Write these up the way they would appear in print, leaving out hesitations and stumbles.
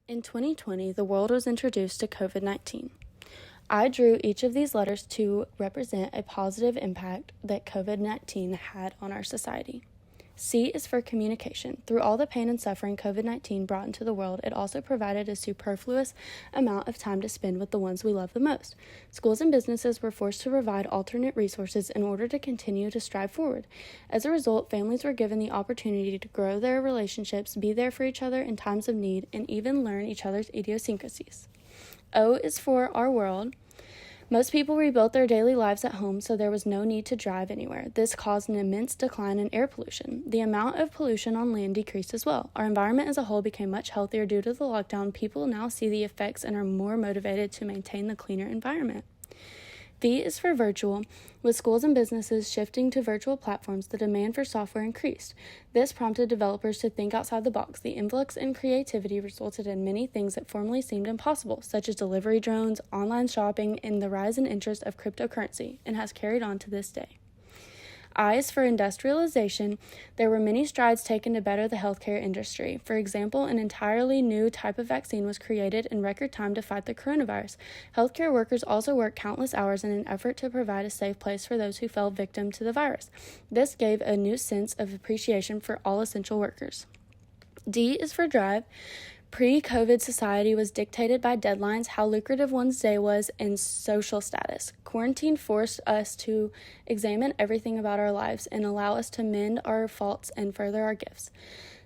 In 2020, the world was introduced to COVID-19. I drew each of these letters to represent a positive impact that COVID-19 had on our society. C is for communication. Through all the pain and suffering COVID-19 brought into the world, it also provided a superfluous amount of time to spend with the ones we love the most. Schools and businesses were forced to provide alternate resources in order to continue to strive forward. As a result, families were given the opportunity to grow their relationships, be there for each other in times of need, and even learn each other's idiosyncrasies. O is for our world. Most people rebuilt their daily lives at home, so there was no need to drive anywhere. This caused an immense decline in air pollution. The amount of pollution on land decreased as well. Our environment as a whole became much healthier due to the lockdown. People now see the effects and are more motivated to maintain the cleaner environment. V is for virtual. With schools and businesses shifting to virtual platforms, the demand for software increased. This prompted developers to think outside the box. The influx in creativity resulted in many things that formerly seemed impossible, such as delivery drones, online shopping, and the rise in interest of cryptocurrency, and has carried on to this day. I is for industrialization. There were many strides taken to better the healthcare industry. For example, an entirely new type of vaccine was created in record time to fight the coronavirus. Healthcare workers also worked countless hours in an effort to provide a safe place for those who fell victim to the virus. This gave a new sense of appreciation for all essential workers. D is for drive. Pre-COVID society was dictated by deadlines, how lucrative one's day was, and social status. Quarantine forced us to examine everything about our lives and allow us to mend our faults and further our gifts.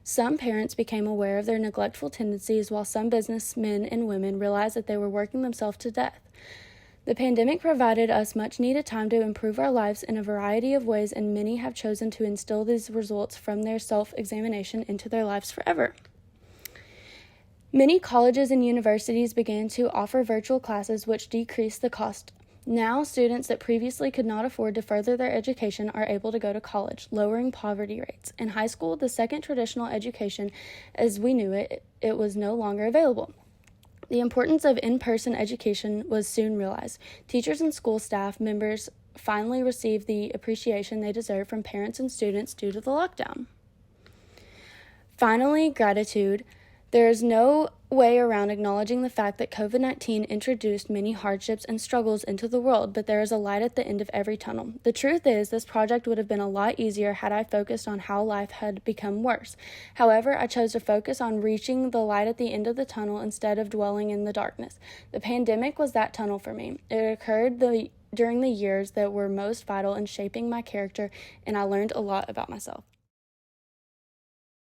Some parents became aware of their neglectful tendencies, while some businessmen and women realized that they were working themselves to death. The pandemic provided us much-needed time to improve our lives in a variety of ways, and many have chosen to instill these results from their self-examination into their lives forever. Many colleges and universities began to offer virtual classes, which decreased the cost. Now, students that previously could not afford to further their education are able to go to college, lowering poverty rates. In high school, the second traditional education, as we knew it, it was no longer available. The importance of in-person education was soon realized. Teachers and school staff members finally received the appreciation they deserve from parents and students due to the lockdown. Finally, gratitude. There is no way around acknowledging the fact that COVID-19 introduced many hardships and struggles into the world, but there is a light at the end of every tunnel. The truth is, this project would have been a lot easier had I focused on how life had become worse. However, I chose to focus on reaching the light at the end of the tunnel instead of dwelling in the darkness. The pandemic was that tunnel for me. It occurred during the years that were most vital in shaping my character, and I learned a lot about myself.